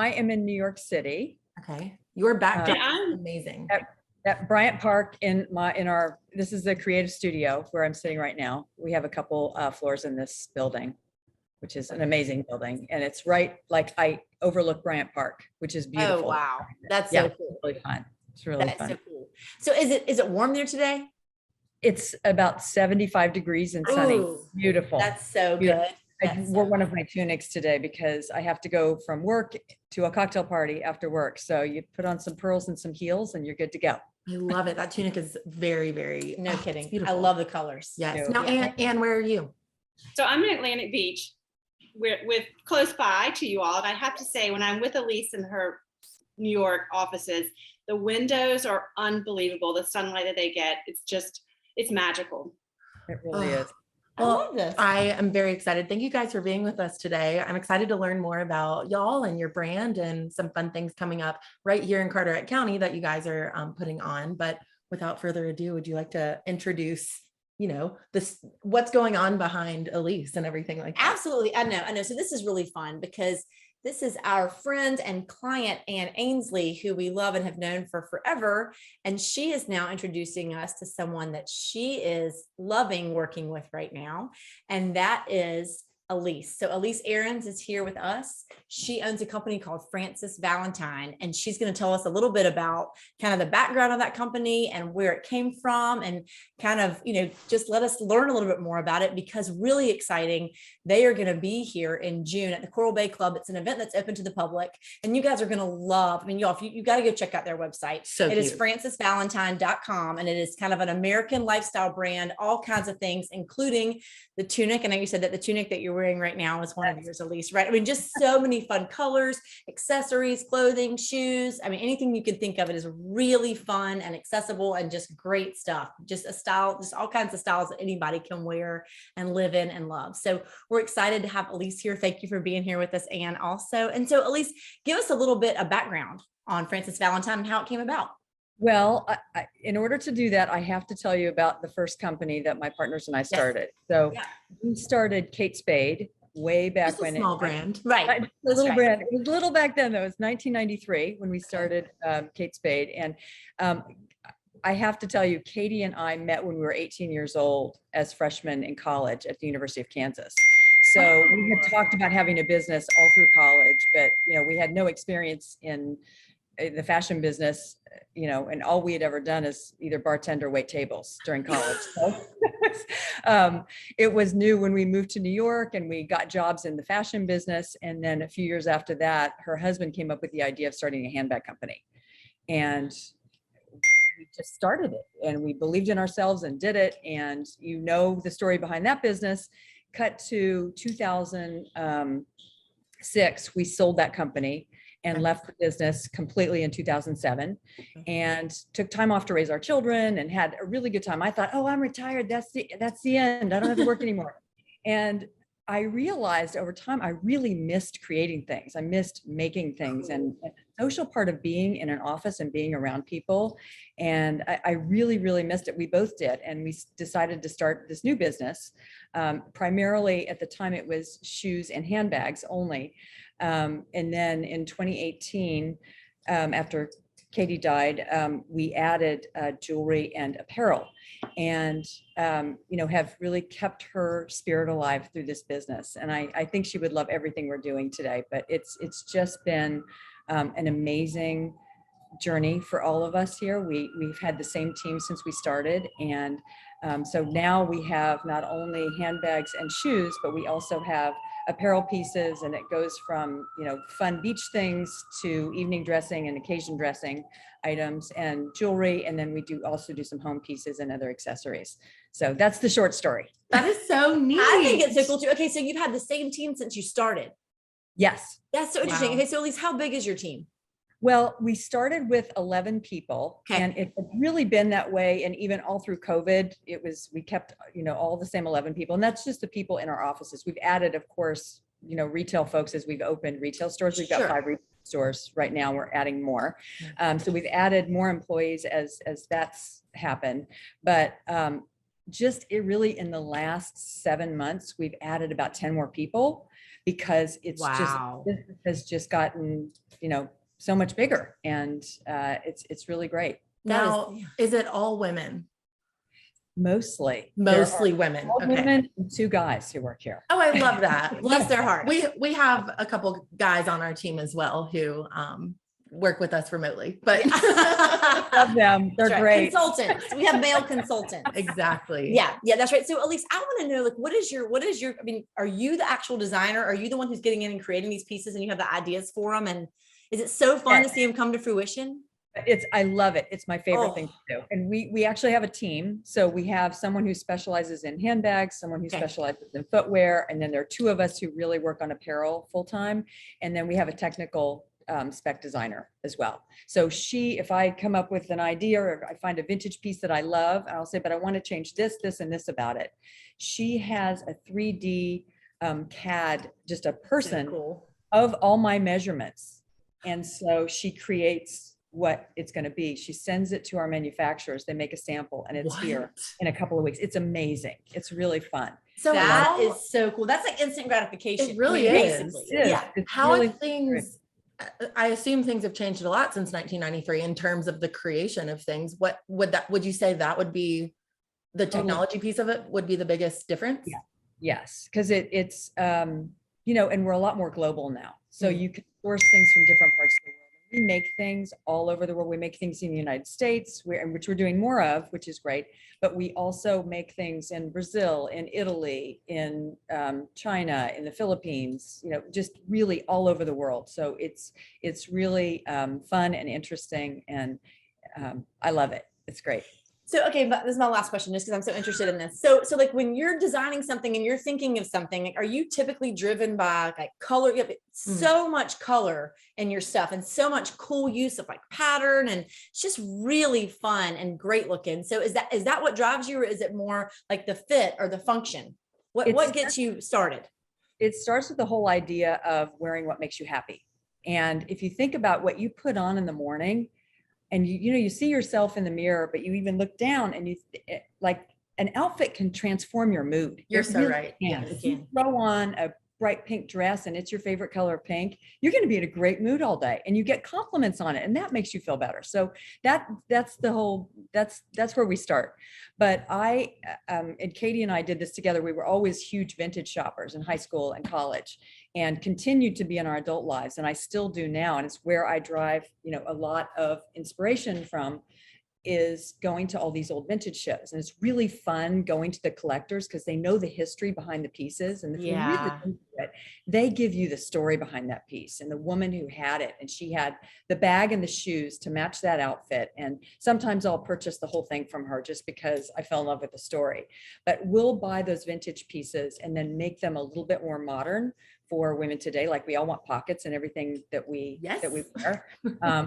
I am in New York City. Okay. Your background I'm is amazing. At Bryant Park this is the creative studio where I'm sitting right now. We have a couple floors in this building, which is an amazing building. And it's right, like I overlook Bryant Park, which is beautiful. Oh, wow. That's Yeah, so cool. it's really fun. It's really That's fun. so cool. So is it warm there today? It's about 75 degrees and sunny. Ooh, Beautiful. That's so Beautiful. good. I wore one of my tunics today because I have to go from work to a cocktail party after work. So you put on some pearls and some heels and you're good to go. I love it. That tunic is very, very, no it's kidding. I beautiful. love the colors. Yes. too. Now, Anne, where are you? So I'm in Atlantic Beach. We're close by to you all. And I have to say, when I'm with Elyse in her New York offices, the windows are unbelievable. The sunlight that they get, it's magical. It really is. I love this. I am very excited. Thank you guys for being with us today. I'm excited to learn more about y'all and your brand and some fun things coming up right here in Carteret County that you guys are putting on. But without further ado, would you like to introduce, what's going on behind Elyse and everything like that? Absolutely. I know. So this is really fun because this is our friend and client, Anne Ainslie, who we love and have known for forever. And she is now introducing us to someone that she is loving working with right now. And that is Elyse. So Elyse Arons is here with us. She owns a company called Valentine, and she's going to tell us a little bit about kind of the background of that company and where it came from, and kind of, just let us learn a little bit more about it, because really exciting. They are going to be here in June at the Coral Bay Club. It's an event that's open to the public, and you guys are going to love, y'all, you got to go check out their website. So it is francisvalentine.com, and it is kind of an American lifestyle brand, all kinds of things, including the tunic. And you said that the tunic that you're wearing right now is one of yours, Elyse, right? Just so many fun colors, accessories, clothing, shoes. Anything you can think of. It is really fun and accessible and just great stuff. Just a style, just all kinds of styles that anybody can wear and live in and love. So we're excited to have Elyse here. Thank you for being here with us, Anne, also. And so Elyse, give us a little bit of background on Valentine and how it came about. Well, in order to do that, I have to tell you about the first company that my partners and I started. So we started Kate Spade way back Just a when. Small brand. Right. A little brand. It was little back then, though. It was 1993 when we started Kate Spade. And I have to tell you, Katie and I met when we were 18 years old as freshmen in college at the University of Kansas. So we had talked about having a business all through college, but we had no experience in the fashion business, and all we had ever done is either bartend or wait tables during college. So it was new when we moved to New York and we got jobs in the fashion business. And then a few years after that, her husband came up with the idea of starting a handbag company. And we just started it, and we believed in ourselves and did it. And the story behind that business. Cut to 2006, we sold that company and left the business completely in 2007, and took time off to raise our children and had a really good time. I thought, oh, I'm retired. That's the end. I don't have to work anymore. And I realized over time, I really missed creating things. I missed making things and the social part of being in an office and being around people. And I really, really missed it. We both did. And we decided to start this new business. Primarily at the time, it was shoes and handbags only. And then in 2018, after Katie died, we added jewelry and apparel, and have really kept her spirit alive through this business. And I think she would love everything we're doing today. But it's just been an amazing journey for all of us here. We've had the same team since we started, and so now we have not only handbags and shoes, but we also have apparel pieces, and it goes from fun beach things to evening dressing and occasion dressing items and jewelry, and then we also do some home pieces and other accessories. So that's the short story. That is so neat. I think it's so cool too. Okay, so you've had the same team since you started. Yes. That's so interesting. Wow. Okay, so Elyse, how big is your team? Well, we started with 11 people, and it's really been that way. And even all through COVID, we kept, all the same 11 people. And that's just the people in our offices. We've added, of course, retail folks as we've opened retail stores. We've got 5 retail stores right now. We're adding more. So we've added more employees as that's happened. But it really in the last 7 months, we've added about 10 more people because it's Wow. just, business has just gotten, so much bigger, and it's really great. Now, is it all women? Mostly. Mostly women. All Okay. women and 2 guys who work here. Oh, I love that. Bless their heart. We have a couple guys on our team as well who work with us remotely, but Love them. They're That's right. great. Consultants. We have male consultants. exactly. Yeah, that's right. So Elyse, I want to know, like, what is your, I mean, are you the actual designer? Are you the one who's getting in and creating these pieces and you have the ideas for them? And is it so fun to see them come to fruition? I love it. It's my favorite Oh. thing to do. And we actually have a team. So we have someone who specializes in handbags, someone who Okay. specializes in footwear. And then there are 2 of us who really work on apparel full time. And then we have a technical spec designer as well. So if I come up with an idea or I find a vintage piece that I love, I'll say, but I want to change this, this, and this about it. She has a 3D CAD, just a person So cool. of all my measurements. And so she creates what it's going to be. She sends it to our manufacturers. They make a sample and it's here What? in a couple of weeks. It's amazing. It's really fun. So That how, is so cool. That's like instant gratification. It really basically. is. It is. Yeah. It's how really have things, I assume things have changed a lot since 1993 in terms of the creation of things. What would you say that would be the technology piece of it would be the biggest difference? Yeah. Yes. Cause it's, and we're a lot more global now. So you can source things from different parts of the world. We make things all over the world. We make things in the United States, which we're doing more of, which is great. But we also make things in Brazil, in Italy, in China, in the Philippines, just really all over the world. So it's really fun and interesting, and I love it. It's great. So, okay, but this is my last question, just because I'm so interested in this. So like when you're designing something and you're thinking of something, like, are you typically driven by like color? You have so much color in your stuff and so much cool use of like pattern, and it's just really fun and great looking. So is that what drives you, or is it more like the fit or the function? What gets you started? It starts with the whole idea of wearing what makes you happy. And if you think about what you put on in the morning, and you see yourself in the mirror, but you even look down and like an outfit can transform your mood. You're It so really right. can. Yes, it If you can. throw on a bright pink dress and it's your favorite color of pink, you're going to be in a great mood all day, and you get compliments on it, and that makes you feel better. So that's where we start. But and Katie and I did this together. We were always huge vintage shoppers in high school and college, and continued to be in our adult lives. And I still do now. And it's where I drive, a lot of inspiration from, is going to all these old vintage shows. And it's really fun going to the collectors because they know the history behind the pieces. And if you read into it, they give you the story behind that piece and the woman who had it. And she had the bag and the shoes to match that outfit. And sometimes I'll purchase the whole thing from her just because I fell in love with the story. But we'll buy those vintage pieces and then make them a little bit more modern for women today. Like we all want pockets and everything that we wear,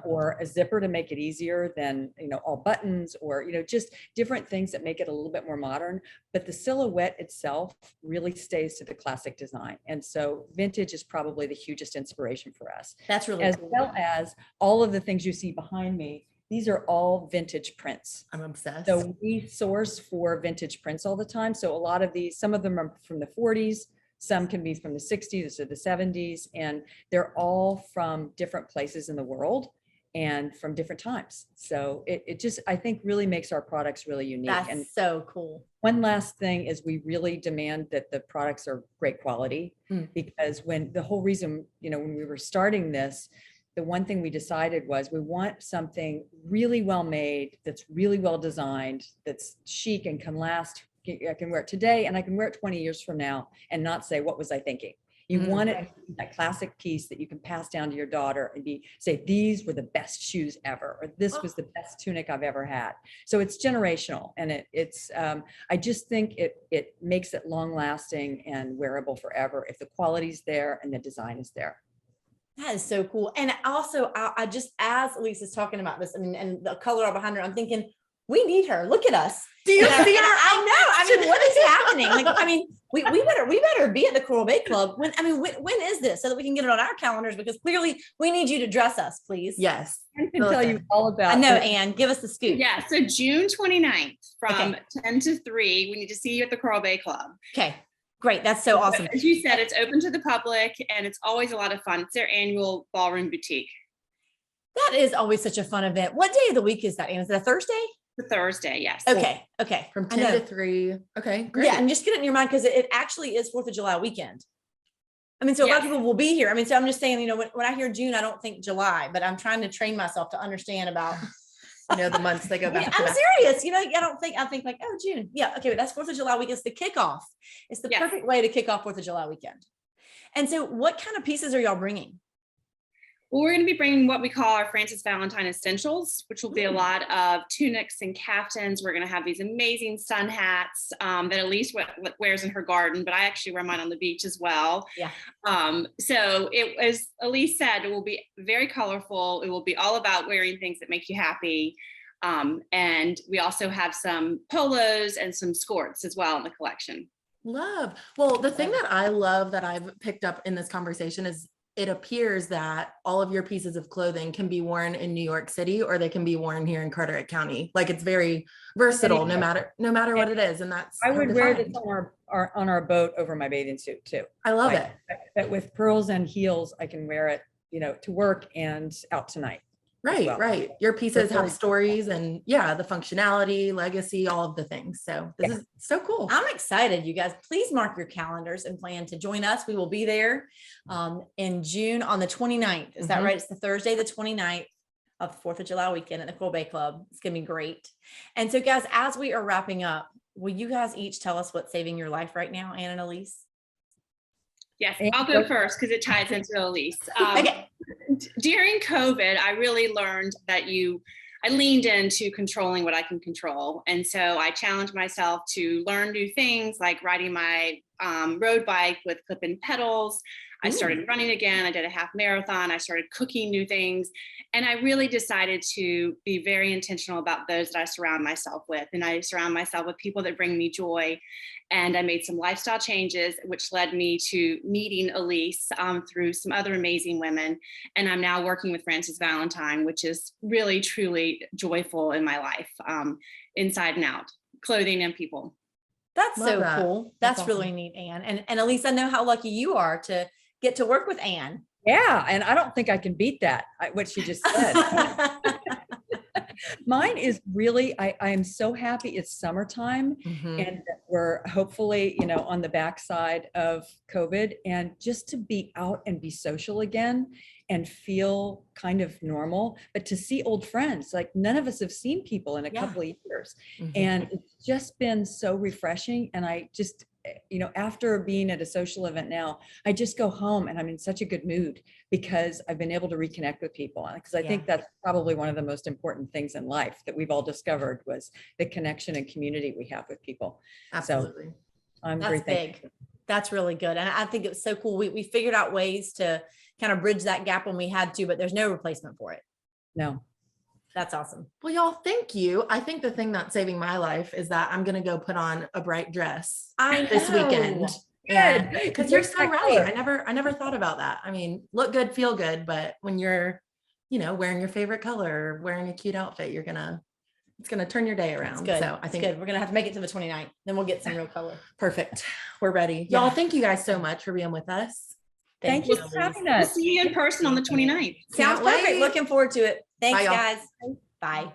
or a zipper to make it easier than, all buttons, or, just different things that make it a little bit more modern. But the silhouette itself really stays to the classic design. And so vintage is probably the hugest inspiration for us. That's really as cool. well as all of the things you see behind me. These are all vintage prints. I'm obsessed. So we source for vintage prints all the time. So a lot of these, some of them are from the 40s, some can be from the 60s or the 70s, and they're all from different places in the world and from different times. So it just, I think, really makes our products really unique. That's and so cool. one last thing is we really demand that the products are great quality, because when the whole reason, when we were starting this, the one thing we decided was we want something really well made, that's really well designed, that's chic and can last. I can wear it today and I can wear it 20 years from now and not say, what was I thinking? You want it, that classic piece that you can pass down to your daughter and say, these were the best shoes ever, or this was the best tunic I've ever had. So it's generational, and it's I just think it makes it long lasting and wearable forever if the quality's there and the design is there. That is so cool. And also, I just, as Elyse is talking about this, and the color behind her, I'm thinking, we need her. Look at us. Do you see her? I know. What is happening? we better be at the Coral Bay Club. When is this so that we can get it on our calendars? Because clearly we need you to dress us, please. Yes. I can tell you all about I know, it. Anne, give us the scoop. Yeah, so June 29th from Okay. 10 to 3, we need to see you at the Coral Bay Club. Okay, great. That's so awesome. As you said, it's open to the public and it's always a lot of fun. It's their annual ballroom boutique. That is always such a fun event. What day of the week is that, Anne? Is it a Thursday? The Thursday, yes. Okay. From I 10 know. to 3. Okay, great. Yeah, and just get it in your mind because it actually is 4th of July weekend. I mean, so a lot of Yes. people will be here. I mean, so I'm just saying, when I hear June, I don't think July, but I'm trying to train myself to understand about. The months they go back. Yeah, to I'm back. serious. I think like, oh, June. Yeah. Okay. But that's 4th of July week. It's the kickoff. It's the Yes. perfect way to kick off 4th of July weekend. And so what kind of pieces are y'all bringing? Well, we're going to be bringing what we call our Francis Valentine essentials, which will be a lot of tunics and caftans. We're going to have these amazing sun hats that Elyse wears in her garden, but I actually wear mine on the beach as well. Yeah. So as Elyse said, it will be very colorful. It will be all about wearing things that make you happy. And we also have some polos and some skirts as well in the collection. Love. Well, the thing that I love that I've picked up in this conversation is it appears that all of your pieces of clothing can be worn in New York City or they can be worn here in Carteret County. Like it's very versatile, no matter what it is. And that's I hard would to wear find. this on our boat over my bathing suit too. I love Like, it. That with pearls and heels, I can wear it, to work and out tonight. Right, well. right. Your pieces very have stories and the functionality, legacy, all of the thing. So this is so cool. I'm excited, you guys. Please mark your calendars and plan to join us. We will be there in June on the 29th. Is that Mhm. right? It's the Thursday, the 29th of the 4th of July weekend at the Coral Bay Club. It's going to be great. And so, guys, as we are wrapping up, will you guys each tell us what's saving your life right now, Anne and Elyse? Yes, And I'll go first because it ties into Elyse. Okay. During COVID, I really learned that I leaned into controlling what I can control. And so I challenged myself to learn new things like riding my road bike with clip-in pedals. I started running again. I did a half marathon. I started cooking new things. And I really decided to be very intentional about those that I surround myself with. And I surround myself with people that bring me joy. And I made some lifestyle changes, which led me to meeting Elyse through some other amazing women. And I'm now working with Francis Valentine, which is really, truly joyful in my life, inside and out, clothing and people. That's Love so that. cool. That's That's really awesome. neat, Anne. And Elyse, I know how lucky you are to get to work with Anne. Yeah. And I don't think I can beat that, what she just said. Mine is really, I am so happy it's summertime Mhm. and that we're hopefully, on the backside of COVID, and just to be out and be social again and feel kind of normal, but to see old friends, like none of us have seen people in a Yeah. couple of years. Mhm. And it's just been so refreshing. And I just, after being at a social event now, I just go home and I'm in such a good mood because I've been able to reconnect with people. Because I think that's probably one of the most important things in life that we've all discovered was the connection and community we have with people. Absolutely. I'm That's very thankful. big. That's really good. And I think it was so cool. We figured out ways to kind of bridge that gap when we had to, but there's no replacement for it. No. That's awesome. Well, y'all, thank you. I think the thing that's saving my life is that I'm going to go put on a bright dress this weekend. Good. Because you're so right. I never thought about that. I mean, look good, feel good, but when you're, wearing your favorite color, wearing a cute outfit, it's gonna turn your day around. Good. So I think good. We're gonna have to make it to the 29th. Then we'll get some real color. perfect. We're ready. Yeah. Y'all, thank you guys so much for being with us. Thank you Elyse. for having We'll us. see you in person on the 29th. Sounds Can't perfect. wait. Looking forward to it. Thanks, Bye, y'all. guys. Bye.